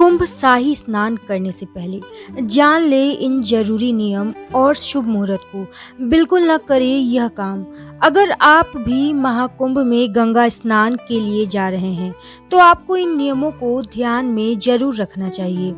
कुंभ शाही स्नान करने से पहले जान ले इन जरूरी नियम और शुभ मुहूर्त को। बिल्कुल न करें यह काम। अगर आप भी महाकुंभ में गंगा स्नान के लिए जा रहे हैं तो आपको इन नियमों को ध्यान में जरूर रखना चाहिए।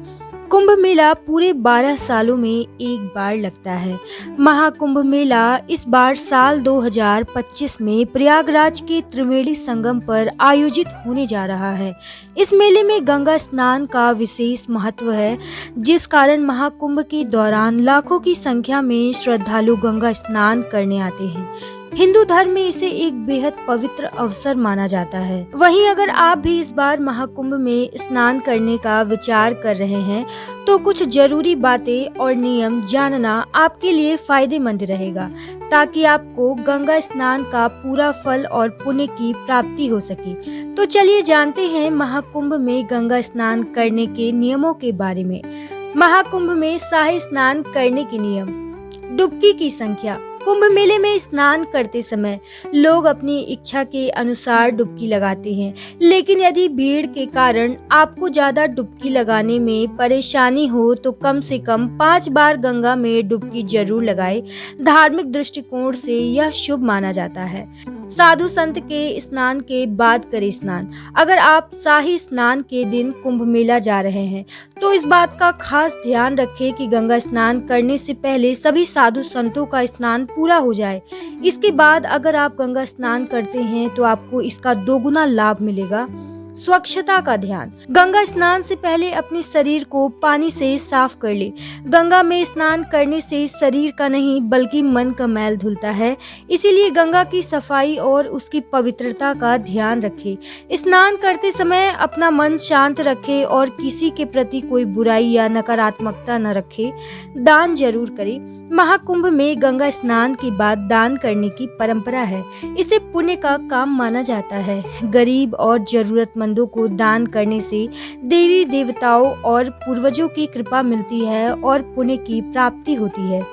कुंभ मेला पूरे 12 सालों में एक बार लगता है। महाकुंभ मेला इस बार साल 2025 में प्रयागराज के त्रिवेणी संगम पर आयोजित होने जा रहा है। इस मेले में गंगा स्नान का विशेष महत्व है, जिस कारण महाकुंभ के दौरान लाखों की संख्या में श्रद्धालु गंगा स्नान करने आते हैं। हिंदू धर्म में इसे एक बेहद पवित्र अवसर माना जाता है। वहीं अगर आप भी इस बार महाकुंभ में स्नान करने का विचार कर रहे हैं तो कुछ जरूरी बातें और नियम जानना आपके लिए फायदेमंद रहेगा, ताकि आपको गंगा स्नान का पूरा फल और पुण्य की प्राप्ति हो सके। तो चलिए जानते हैं महाकुंभ में गंगा स्नान करने के नियमों के बारे में। महाकुंभ में शाही स्नान करने के नियम। डुबकी की संख्या। कुंभ मेले में स्नान करते समय लोग अपनी इच्छा के अनुसार डुबकी लगाते हैं, लेकिन यदि भीड़ के कारण आपको ज्यादा डुबकी लगाने में परेशानी हो तो कम से कम 5 बार गंगा में डुबकी जरूर लगाएं। धार्मिक दृष्टिकोण से यह शुभ माना जाता है। साधु संत के स्नान के बाद करें स्नान। अगर आप शाही स्नान के दिन कुंभ मेला जा रहे हैं तो इस बात का खास ध्यान रखें कि गंगा स्नान करने से पहले सभी साधु संतों का स्नान पूरा हो जाए। इसके बाद अगर आप गंगा स्नान करते हैं तो आपको इसका दोगुना लाभ मिलेगा। स्वच्छता का ध्यान। गंगा स्नान से पहले अपने शरीर को पानी से साफ कर ले। गंगा में स्नान करने से शरीर का नहीं बल्कि मन का मैल धुलता है, इसीलिए गंगा की सफाई और उसकी पवित्रता का ध्यान रखें। स्नान करते समय अपना मन शांत रखें और किसी के प्रति कोई बुराई या नकारात्मकता न रखें। दान जरूर करें। महाकुंभ में गंगा स्नान के बाद दान करने की परंपरा है। इसे पुण्य का काम माना जाता है। गरीब और जरूरतमंदों को दान करने से देवी देवताओं और पूर्वजों की कृपा मिलती है और पुण्य की प्राप्ति होती है।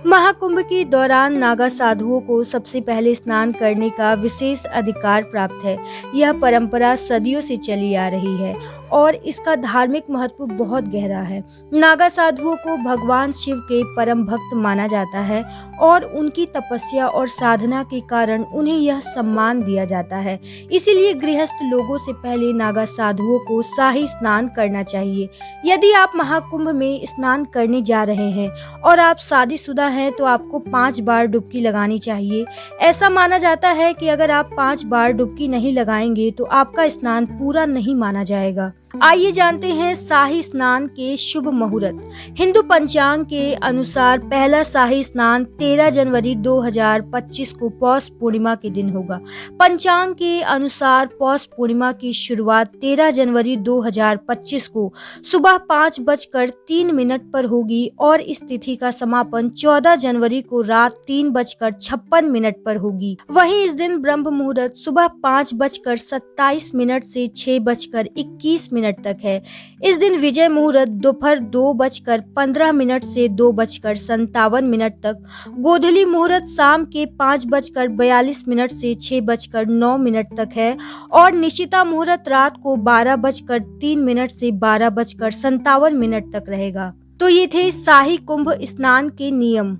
महाकुंभ के दौरान नागा साधुओं को सबसे पहले स्नान करने का विशेष अधिकार प्राप्त है। यह परंपरा सदियों से चली आ रही है और इसका धार्मिक महत्व बहुत गहरा है। नागा साधुओं को भगवान शिव के परम भक्त माना जाता है और उनकी तपस्या और साधना के कारण उन्हें यह सम्मान दिया जाता है। इसीलिए गृहस्थ लोगों से पहले नागा साधुओं को शाही स्नान करना चाहिए। यदि आप महाकुंभ में स्नान करने जा रहे हैं और आप शादीशुदा हैं तो आपको 5 बार डुबकी लगानी चाहिए। ऐसा माना जाता है कि अगर आप 5 बार डुबकी नहीं लगाएंगे तो आपका स्नान पूरा नहीं माना जाएगा। आइए जानते हैं शाही स्नान के शुभ मुहूर्त। हिंदू पंचांग के अनुसार पहला शाही स्नान 13 जनवरी 2025 को पौष पूर्णिमा के दिन होगा। पंचांग के अनुसार पौष पूर्णिमा की शुरुआत 13 जनवरी 2025 को सुबह 5:03 पर होगी और इस तिथि का समापन 14 जनवरी को रात 3:56 पर होगी। वहीं इस दिन ब्रह्म मुहूर्त सुबह 5:27 से 6:21 तक है। इस दिन विजय मुहूर्त दोपहर 2:15 से 2:57 तक, गोधूली मुहूर्त शाम के 5:42 से 6:09 तक है और निशिता मुहूर्त रात को 12:03 से 12:57 तक रहेगा। तो ये थे शाही कुंभ स्नान के नियम।